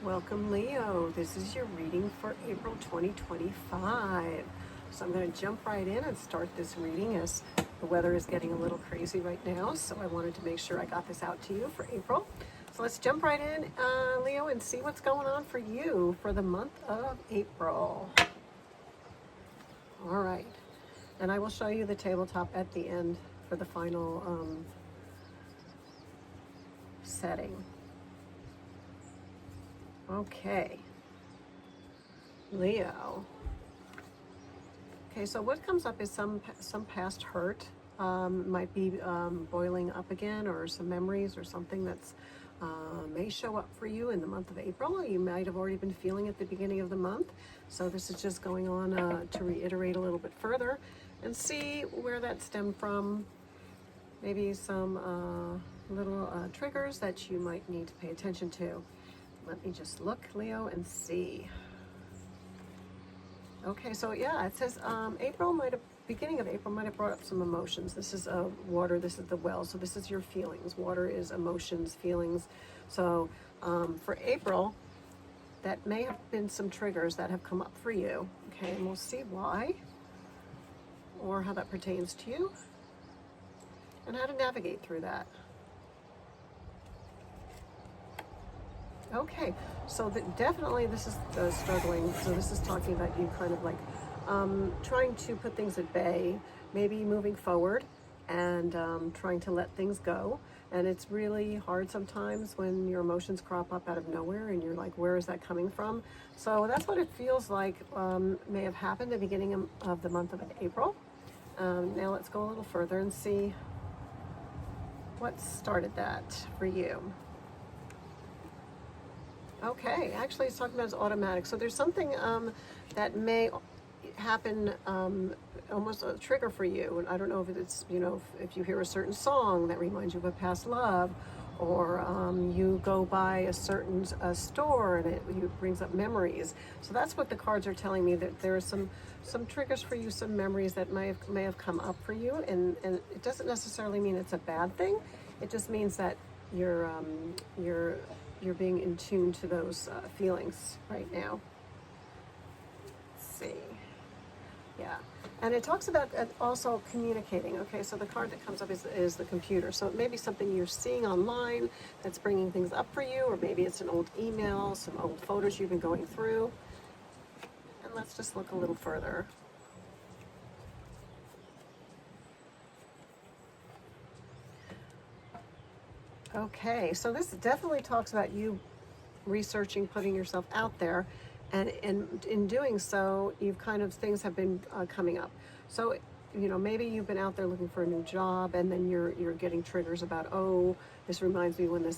Welcome, Leo. This is your reading for April 2025. So I'm going to jump right in and start this reading as the weather is getting a little crazy right now. So I wanted to make sure I got this out to you for April. So let's jump right in, Leo, and see what's going on for you for the month of April. All right. And I will show you the tabletop at the end for the final setting. Okay, Leo. Okay, so what comes up is some past hurt might be boiling up again, or some memories or something that's may show up for you in the month of April. You might have already been feeling at the beginning of the month. So this is just going on to reiterate a little bit further and see where that stemmed from. Maybe some little triggers that you might need to pay attention to. Let me just look, Leo, and see. Okay, so yeah, it says beginning of April might have brought up some emotions. This is water, this is the well, so this is your feelings. Water is emotions, feelings. So for April, that may have been some triggers that have come up for you. Okay, and we'll see why, or how that pertains to you, and how to navigate through that. Okay, so definitely this is struggling. So this is talking about you kind of like trying to put things at bay, maybe moving forward and trying to let things go. And it's really hard sometimes when your emotions crop up out of nowhere and you're like, where is that coming from? So that's what it feels like may have happened at the beginning of the month of April. Now let's go a little further and see what started that for you. Okay, actually it's talking about it's automatic. So there's something that may happen, almost a trigger for you. And I don't know if it's, if you hear a certain song that reminds you of a past love, or you go by a certain store and it brings up memories. So that's what the cards are telling me, that there are some triggers for you, some memories that may have come up for you. And it doesn't necessarily mean it's a bad thing. It just means that you're being in tune to those feelings right now. Let's see. Yeah. And it talks about also communicating. Okay, so the card that comes up is the computer. So it may be something you're seeing online that's bringing things up for you, or maybe it's an old email, some old photos you've been going through. And let's just look a little further. Okay, so this definitely talks about you researching, putting yourself out there, and in doing so, things have been coming up. So, maybe you've been out there looking for a new job, and then you're getting triggers about, oh, this reminds me when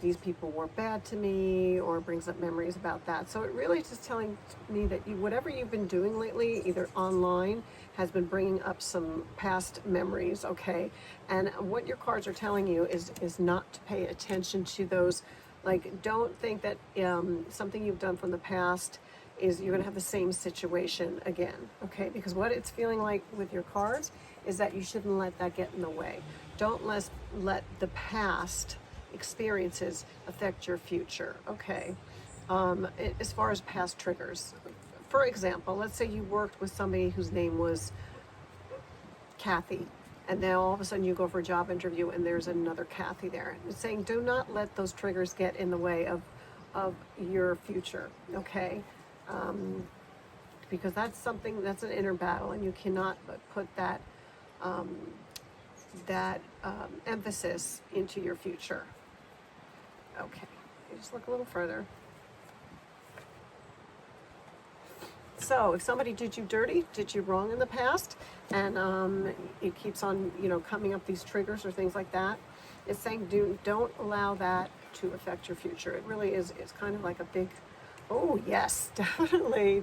these people were bad to me, or brings up memories about that. So it really is just telling me that whatever you've been doing lately, either online, has been bringing up some past memories, okay? And what your cards are telling you is not to pay attention to those. Like, don't think that something you've done from the past is you're going to have the same situation again, okay? Because what it's feeling like with your cards is that you shouldn't let that get in the way. Don't let the past experiences affect your future, okay? As far as past triggers, for example, let's say you worked with somebody whose name was Kathy, and now all of a sudden you go for a job interview and there's another Kathy there. It's saying do not let those triggers get in the way of your future, okay? Because that's an inner battle, and you cannot put that emphasis into your future. Okay, just look a little further. So if somebody did you dirty, did you wrong in the past, and it keeps on, coming up these triggers or things like that, it's saying don't allow that to affect your future. It really is. It's kind of like a big, oh yes, definitely.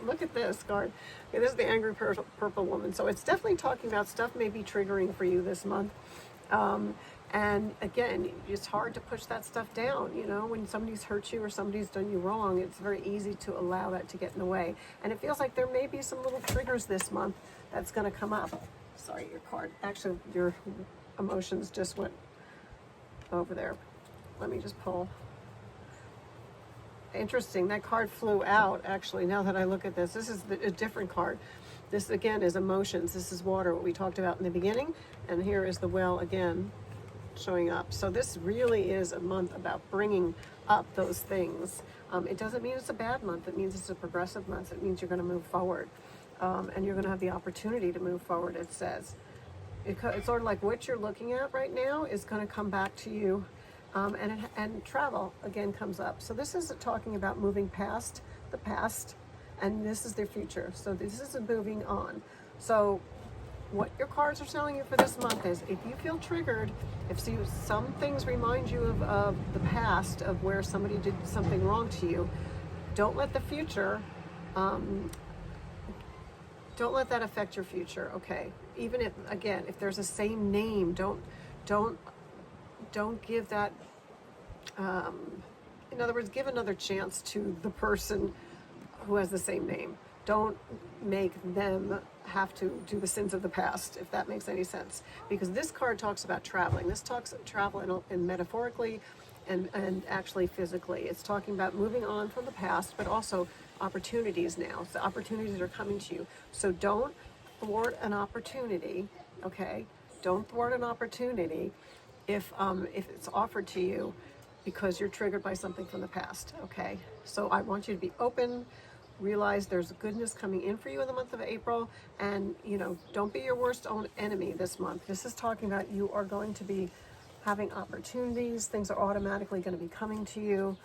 Look at this card. Okay, this is the angry purple woman. So it's definitely talking about stuff may be triggering for you this month. And again, it's hard to push that stuff down. When somebody's hurt you or somebody's done you wrong, it's very easy to allow that to get in the way. And it feels like there may be some little triggers this month that's going to come up. Sorry, your card. Actually, your emotions just went over there. Let me just pull interesting. That card flew out, actually, now that I look at this. This is a different card. This, again, is emotions. This is water, what we talked about in the beginning. And here is the well again showing up. So this really is a month about bringing up those things. It doesn't mean it's a bad month. It means it's a progressive month. It means you're going to move forward. And you're going to have the opportunity to move forward, it says. It's sort of like what you're looking at right now is going to come back to you. And travel, again, comes up. So this is talking about moving past the past, and this is the future. So this is moving on. So what your cards are telling you for this month is, if you feel triggered, if some things remind you of the past, of where somebody did something wrong to you, don't let the future, don't let that affect your future, okay? Even if, again, if there's a same name, don't give that, in other words, give another chance to the person who has the same name. Don't make them have to do the sins of the past, if that makes any sense. Because this card talks about traveling. This talks travel in metaphorically and actually physically. It's talking about moving on from the past, but also opportunities now. So opportunities are coming to you. So don't thwart an opportunity, okay? Don't thwart an opportunity if it's offered to you because you're triggered by something from the past, okay? So I want you to be open, realize there's goodness coming in for you in the month of April, and don't be your worst own enemy this month. This is talking about you are going to be having opportunities. Things are automatically going to be coming to you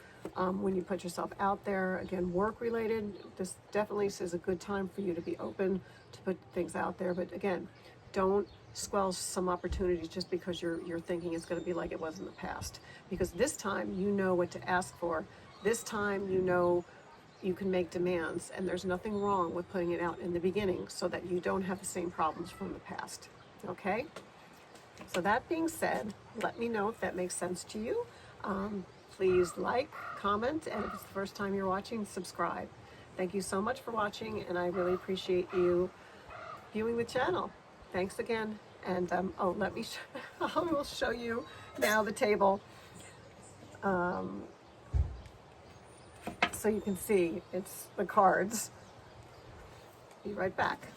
when you put yourself out there. Again, work related, this definitely is a good time for you to be open to put things out there. But again, don't squelch some opportunities just because you're thinking it's going to be like it was in the past. Because this time you know what to ask for. This time you know you can make demands, and there's nothing wrong with putting it out in the beginning so that you don't have the same problems from the past. Okay? So that being said, let me know if that makes sense to you. Please like, comment, and if it's the first time you're watching, subscribe. Thank you so much for watching, and I really appreciate you viewing the channel. Thanks again. And let me I will show you now the table so you can see it's the cards. Be right back.